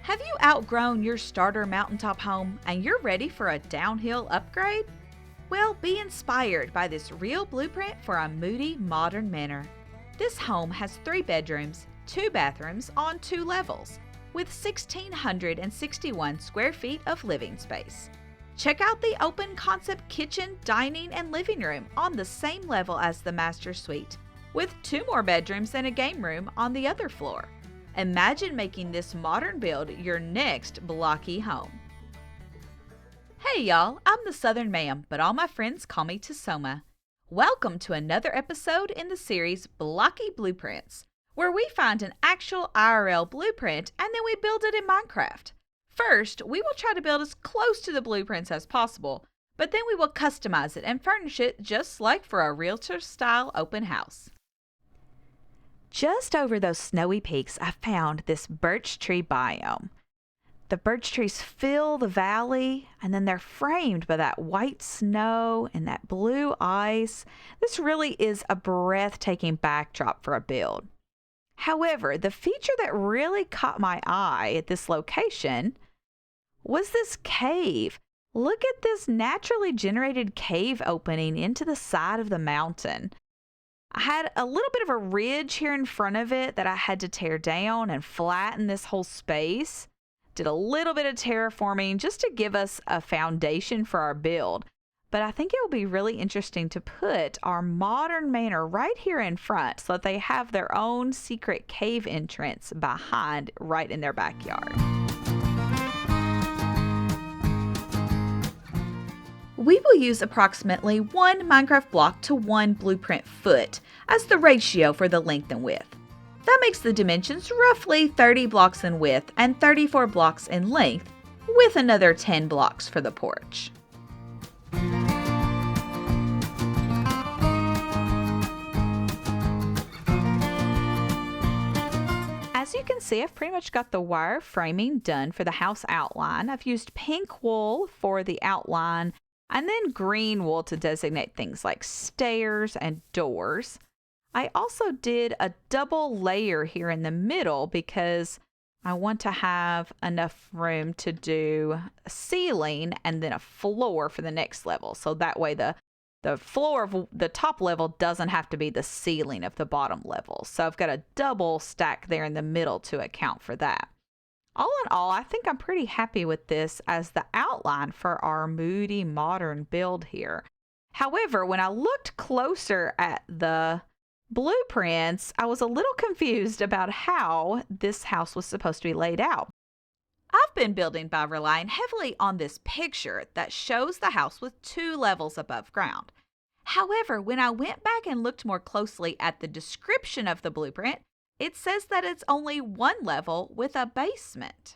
Have you outgrown your starter mountaintop home and you're ready for a downhill upgrade? Well, be inspired by this real blueprint for a Moody modern manor. This home has 3 bedrooms, 2 bathrooms on 2 levels, with 1,661 square feet of living space. Check out the open concept kitchen, dining, and living room on the same level as the master suite, with 2 more bedrooms and a game room on the other floor. Imagine making this modern build your next blocky home. Hey y'all, I'm the Southern Ma'am, but all my friends call me Tasoma. Welcome to another episode in the series Blocky Blueprints, where we find an actual IRL blueprint and then we build it in Minecraft. First, we will try to build as close to the blueprints as possible, but then we will customize it and furnish it just like for a realtor-style open house. Just over those snowy peaks, I found this birch tree biome. The birch trees fill the valley, and then they're framed by that white snow and that blue ice. This really is a breathtaking backdrop for a build. However, the feature that really caught my eye at this location was this cave. Look at this naturally generated cave opening into the side of the mountain. I had a little bit of a ridge here in front of it that I had to tear down and flatten this whole space. Did a little bit of terraforming just to give us a foundation for our build. But I think it will be really interesting to put our modern manor right here in front so that they have their own secret cave entrance behind right in their backyard. We will use approximately 1 Minecraft block to 1 blueprint foot as the ratio for the length and width. That makes the dimensions roughly 30 blocks in width and 34 blocks in length, with another 10 blocks for the porch. As you can see, I've pretty much got the wire framing done for the house outline. I've used pink wool for the outline and then green wool to designate things like stairs and doors. I also did a double layer here in the middle because I want to have enough room to do a ceiling and then a floor for the next level. So that way the floor of the top level doesn't have to be the ceiling of the bottom level. So I've got a double stack there in the middle to account for that. All in all, I think I'm pretty happy with this as the outline for our Moody modern build here. However, when I looked closer at the blueprints, I was a little confused about how this house was supposed to be laid out. I've been building by relying heavily on this picture that shows the house with 2 levels above ground. However, when I went back and looked more closely at the description of the blueprint, it says that it's only 1 level with a basement.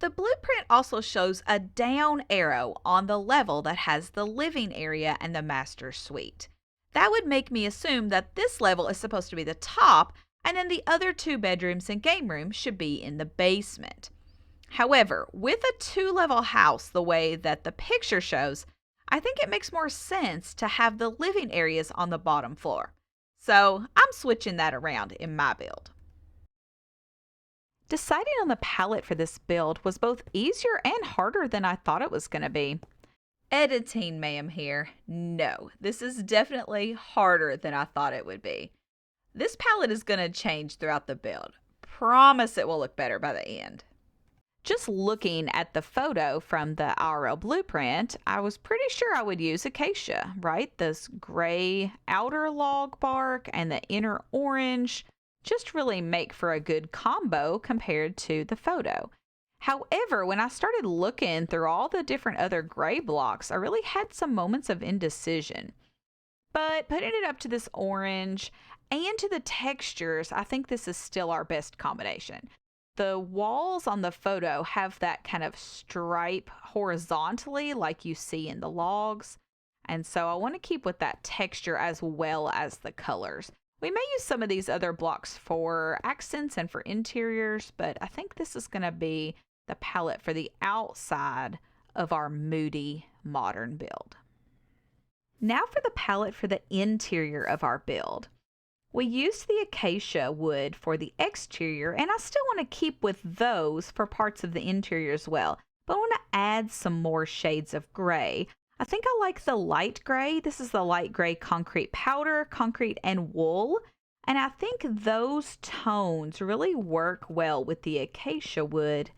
The blueprint also shows a down arrow on the level that has the living area and the master suite. That would make me assume that this level is supposed to be the top, and then the other 2 bedrooms and game room should be in the basement. However, with a 2-level house the way that the picture shows, I think it makes more sense to have the living areas on the bottom floor. So I'm switching that around in my build. Deciding on the palette for this build was both easier and harder than I thought it was going to be. Editing ma'am here. No, this is definitely harder than I thought it would be. This palette is going to change throughout the build. Promise it will look better by the end. Just looking at the photo from the IRL blueprint, I was pretty sure I would use acacia, right? This gray outer log bark and the inner orange just really make for a good combo compared to the photo. However, when I started looking through all the different other gray blocks, I really had some moments of indecision. But putting it up to this orange and to the textures, I think this is still our best combination. The walls on the photo have that kind of stripe horizontally like you see in the logs. And so I want to keep with that texture as well as the colors. We may use some of these other blocks for accents and for interiors, but I think this is going to be the palette for the outside of our Moody modern build. Now for the palette for the interior of our build. We used the acacia wood for the exterior, and I still want to keep with those for parts of the interior as well. But I want to add some more shades of gray. I think I like the light gray. This is the light gray concrete powder, concrete, and wool. And I think those tones really work well with the acacia wood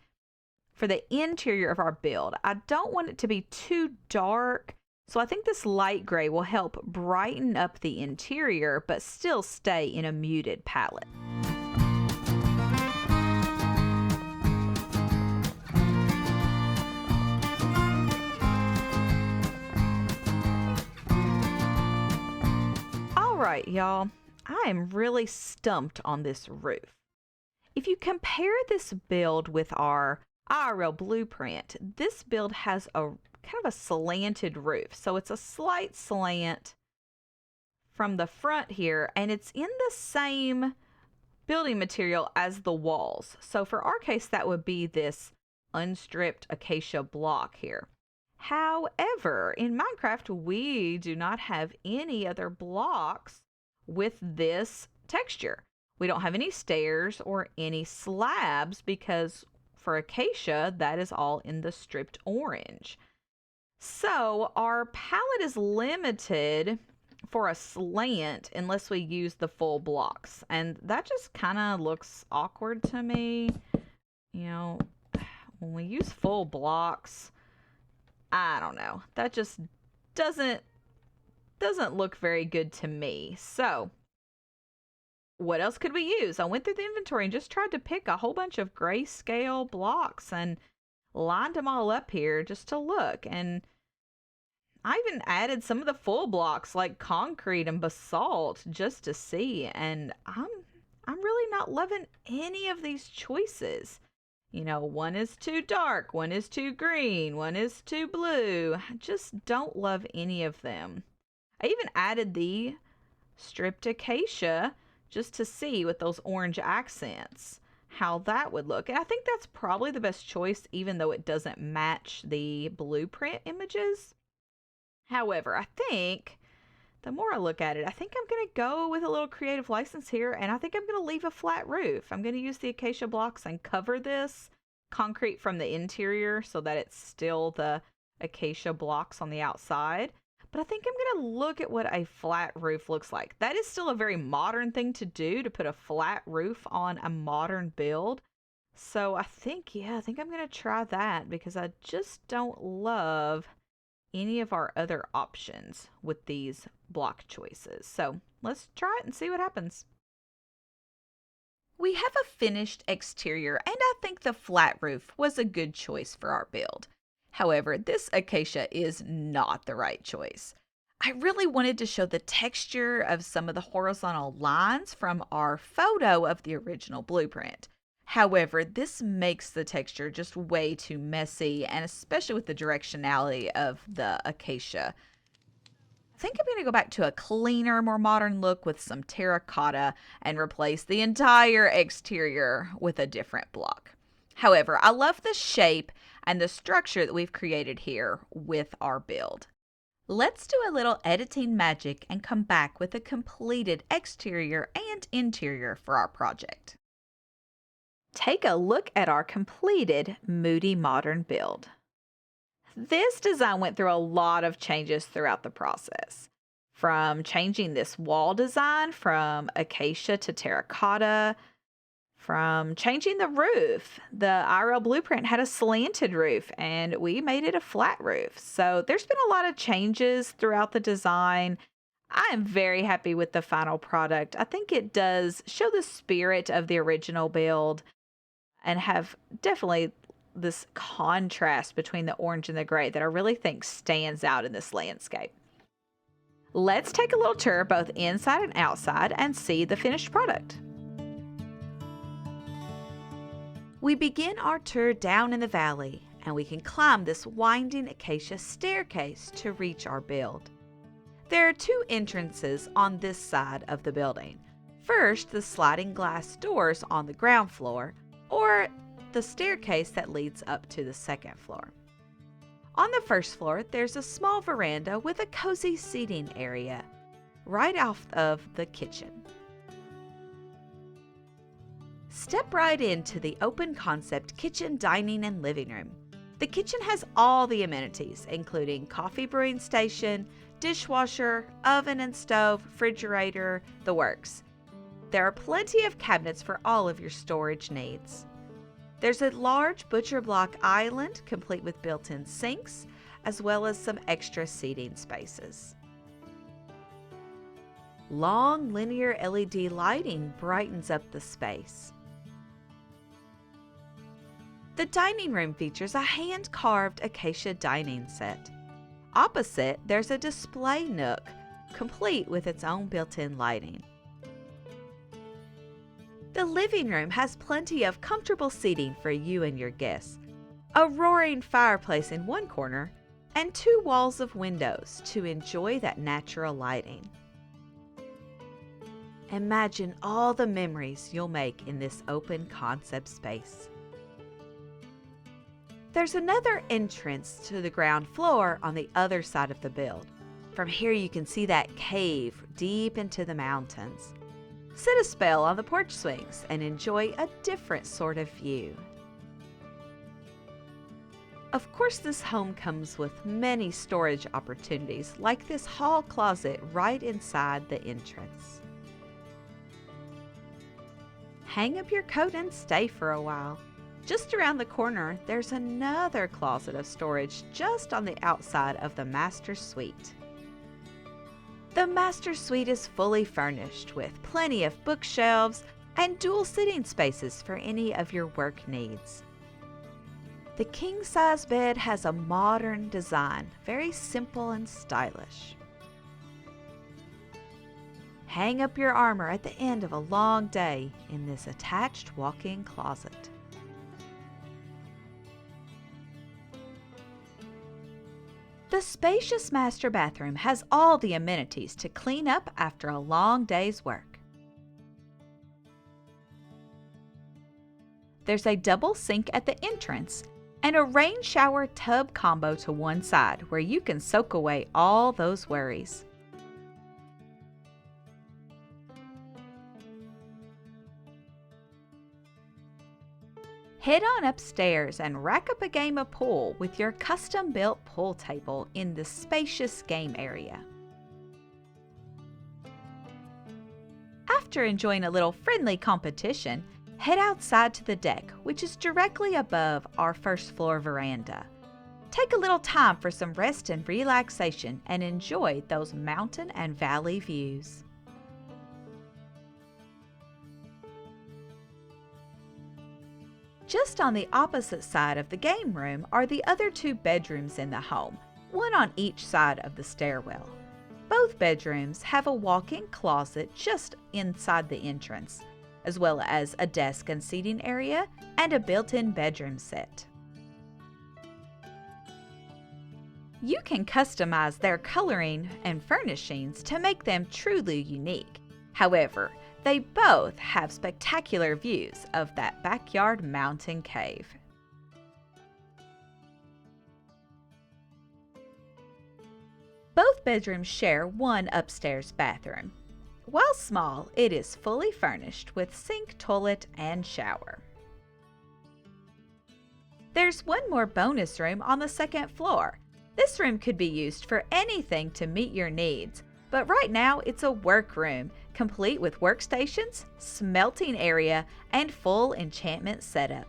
for the interior of our build. I don't want it to be too dark, so I think this light gray will help brighten up the interior, but still stay in a muted palette. All right, y'all, I am really stumped on this roof. If you compare this build with our IRL blueprint, this build has a kind of a slanted roof. So it's a slight slant from the front here, and it's in the same building material as the walls. So for our case, that would be this unstripped acacia block here. However, in Minecraft, we do not have any other blocks with this texture. We don't have any stairs or any slabs because for acacia, that is all in the stripped orange. So our palette is limited for a slant unless we use the full blocks. And that just kind of looks awkward to me. You know, when we use full blocks, I don't know. That just doesn't look very good to me. So what else could we use? I went through the inventory and just tried to pick a whole bunch of grayscale blocks and lined them all up here just to look. And I even added some of the full blocks like concrete and basalt just to see. And I'm really not loving any of these choices. You know, one is too dark, one is too green, one is too blue. I just don't love any of them. I even added the stripped acacia just to see with those orange accents how that would look. And I think that's probably the best choice, even though it doesn't match the blueprint images. However, I think the more I look at it, I think I'm going to go with a little creative license here, and I think I'm going to leave a flat roof. I'm going to use the acacia blocks and cover this concrete from the interior so that it's still the acacia blocks on the outside. But I think I'm going to look at what a flat roof looks like. That is still a very modern thing to do, to put a flat roof on a modern build. So I think I'm going to try that because I just don't love any of our other options with these block choices. So let's try it and see what happens. We have a finished exterior, and I think the flat roof was a good choice for our build. However, this acacia is not the right choice. I really wanted to show the texture of some of the horizontal lines from our photo of the original blueprint. However, this makes the texture just way too messy, and especially with the directionality of the acacia. I think I'm going to go back to a cleaner, more modern look with some terracotta and replace the entire exterior with a different block. However, I love the shape and the structure that we've created here with our build. Let's do a little editing magic and come back with a completed exterior and interior for our project. Take a look at our completed Moody modern build. This design went through a lot of changes throughout the process. From changing this wall design from acacia to terracotta, from changing the roof. The IRL blueprint had a slanted roof and we made it a flat roof. So there's been a lot of changes throughout the design. I am very happy with the final product. I think it does show the spirit of the original build and have definitely this contrast between the orange and the gray that I really think stands out in this landscape. Let's take a little tour both inside and outside and see the finished product. We begin our tour down in the valley, and we can climb this winding acacia staircase to reach our build. There are two entrances on this side of the building. First, the sliding glass doors on the ground floor, or the staircase that leads up to the second floor. On the first floor, there's a small veranda with a cozy seating area right off of the kitchen. Step right into the open concept kitchen, dining, and living room. The kitchen has all the amenities, including coffee brewing station, dishwasher, oven and stove, refrigerator, the works. There are plenty of cabinets for all of your storage needs. There's a large butcher block island complete with built-in sinks, as well as some extra seating spaces. Long linear LED lighting brightens up the space. The dining room features a hand-carved acacia dining set. Opposite, there's a display nook, complete with its own built-in lighting. The living room has plenty of comfortable seating for you and your guests, a roaring fireplace in one corner, and 2 walls of windows to enjoy that natural lighting. Imagine all the memories you'll make in this open concept space. There's another entrance to the ground floor on the other side of the build. From here you can see that cave deep into the mountains. Sit a spell on the porch swings and enjoy a different sort of view. Of course, this home comes with many storage opportunities, like this hall closet right inside the entrance. Hang up your coat and stay for a while. Just around the corner, there's another closet of storage just on the outside of the master suite. The master suite is fully furnished with plenty of bookshelves and dual sitting spaces for any of your work needs. The king-size bed has a modern design, very simple and stylish. Hang up your armor at the end of a long day in this attached walk-in closet. The spacious master bathroom has all the amenities to clean up after a long day's work. There's a double sink at the entrance and a rain shower tub combo to one side where you can soak away all those worries. Head on upstairs and rack up a game of pool with your custom-built pool table in the spacious game area. After enjoying a little friendly competition, head outside to the deck, which is directly above our first floor veranda. Take a little time for some rest and relaxation and enjoy those mountain and valley views. Just on the opposite side of the game room are the other 2 bedrooms in the home, one on each side of the stairwell. Both bedrooms have a walk-in closet just inside the entrance, as well as a desk and seating area and a built-in bedroom set. You can customize their coloring and furnishings to make them truly unique. However, they both have spectacular views of that backyard mountain cave. Both bedrooms share one upstairs bathroom. While small, it is fully furnished with sink, toilet, and shower. There's one more bonus room on the second floor. This room could be used for anything to meet your needs, but right now it's a workroom, complete with workstations, smelting area, and full enchantment setup.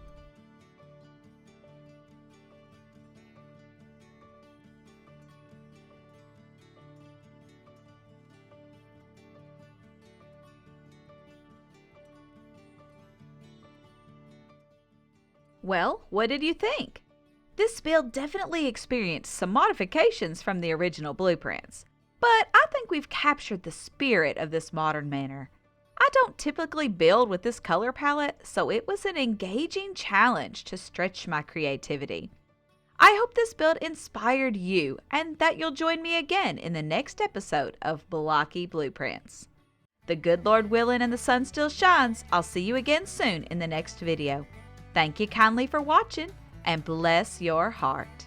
Well, what did you think? This build definitely experienced some modifications from the original blueprints, but I think we've captured the spirit of this modern manor. I don't typically build with this color palette, so it was an engaging challenge to stretch my creativity. I hope this build inspired you and that you'll join me again in the next episode of Blocky Blueprints. The good Lord willing and the sun still shines. I'll see you again soon in the next video. Thank you kindly for watching, and bless your heart.